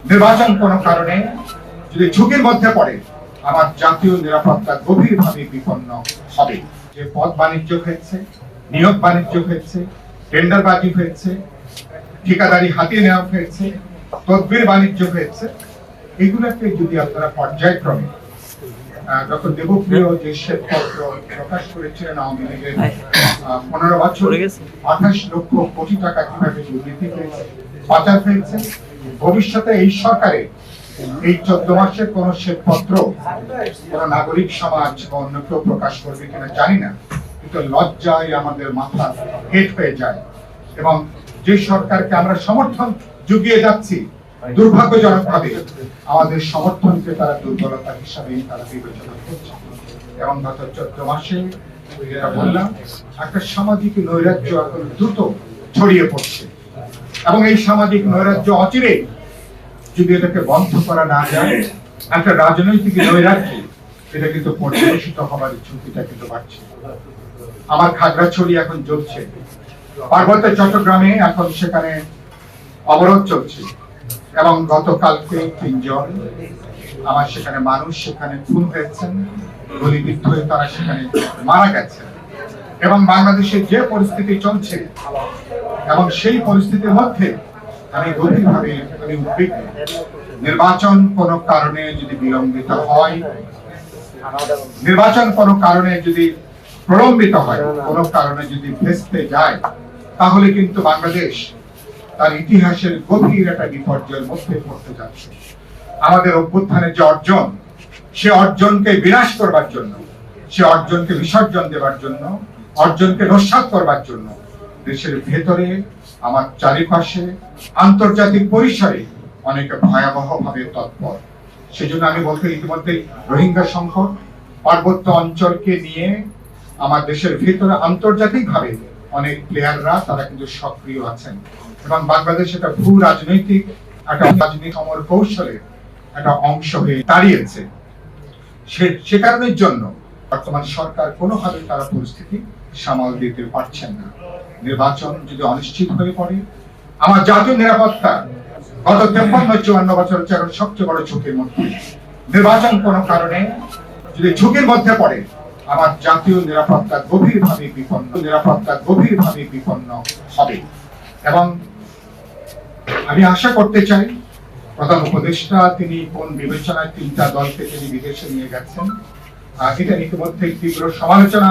নির্বাচন কোনো কারণে যদি ঝুঁকির মধ্যে পড়ে, আমার জাতীয় নিরাপত্তা গভীরভাবে বিপন্ন হবে। যে পদ বাণিজ্য হয়েছে, নিয়োগ বাণিজ্য হয়েছে, টেন্ডারবাজি হয়েছে, ঠিকাদারি হাতিয়ে নেওয়া হয়েছে, তদবির বাণিজ্য হয়েছে, এগুলোকে যদি আপনারা পর্যায়ক্রমে ডক্টর দেবপ্রিয় যে শ্বেতপত্র প্রকাশ করেছিলেন আওয়ামী লীগের 15 বছর 28 লক্ষ কোটি টাকা কিভাবে দুর্নীতি হয়েছে, পাচার হয়েছে, ভবিষ্যতে এই সরকারে এই 14 মাসের কোন শ্বেতপত্র কোন নাগরিক সমাজ বা অন্য কেউ প্রকাশ করবে কিনা জানি না, কিন্তু লজ্জায় আমাদের মাথা হেট হয়ে যায়। এবং যে সরকারকে আমরা সমর্থন জুগিয়ে যাচ্ছি, দুর্ভাগ্যজনক ভাবে আমাদের সমর্থনকে তারা দুর্বলতা হিসাবে তারা বিবেচনা করছে। এবং গত 14 মাসে যেটা বললাম, একটা সামাজিক নৈরাজ্য এখন দ্রুত ছড়িয়ে পড়ছে এবং এই সামাজিক নৈরাজ্য অচিরে যদি এটাকে বন্ধ করা না যায়, একটা রাজনৈতিক নৈরাজ্য এটা কিন্তু পরিবেশিত হবার ঝুঁকিটা কিন্তু বাড়ছে। আমার খাগড়াছড়ি এখন জ্বলছে, পার্বত্য চট্টগ্রামে এখন সেখানে অবরোধ চলছে এবং গতকালকে 3 জন আমার সেখানে মানুষ সেখানে খুন হয়েছেন, গুলিবিদ্ধ হয়ে তারা সেখানে মারা গেছে। এবং বাংলাদেশে যে পরিস্থিতি চলছে এবং সেই পরিস্থিতির মধ্যে আমি গভীরভাবে উদ্বিগ্ন। নির্বাচন কোনো কারণে যদি বিলম্বিত হয়, নির্বাচন কোনো কারণে যদি প্রলম্বিত হয়, কোনো কারণে যদি ভেস্তে যায়, তাহলে কিন্তু বাংলাদেশ তার ইতিহাসের গভীর একটা বিপর্যয়ের মধ্যে পড়তে যাচ্ছে। আমাদের অভ্যুত্থানের যে অর্জন, সে অর্জনকে বিনাশ করবার জন্য, সে অর্জনকে বিসর্জন দেবার জন্য, অর্জনকে নস্যাৎ করবার জন্য দেশের ভেতরে আমার চারিপাশে আন্তর্জাতিক পরিসরে অনেকে ভয়াবহ ভাবে তৎপর। সেজন্য আমি বলতে ইতিমধ্যে রোহিঙ্গা সংকট, পার্বত্য অঞ্চলকে নিয়ে আমার দেশের ভেতরে আন্তর্জাতিক ভাবে অনেক প্লেয়াররা তারা কিন্তু সক্রিয় আছেন এবং বাংলাদেশ একটা ভূ রাজনৈতিক একটা রাজনৈতিক সমর কৌশলের একটা অংশ হয়ে দাঁড়িয়েছে। সে কারণের জন্য বর্তমান সরকার কোনোভাবে তারা পরিস্থিতি সামাল দিতে পারছেন না। নির্বাচন যদি অনিশ্চিত হয়ে পড়ে, আমার জাতীয় নিরাপত্তা গত 53-54 বছর হচ্ছে এখন সবচেয়ে বড় ঝুঁকির মধ্যে। নির্বাচন কোনো কারণে যদি ঝুঁকির মধ্যে পড়ে, আমার জাতীয় নিরাপত্তা গভীরভাবে বিপন্ন হবে। এবং আমি আশা করতে চাই প্রধান উপদেষ্টা তিনি কোন বিবেচনায় 3টা দলকে তিনি বিদেশে নিয়ে গেছেন, এটা ইতিমধ্যে তীব্র সমালোচনা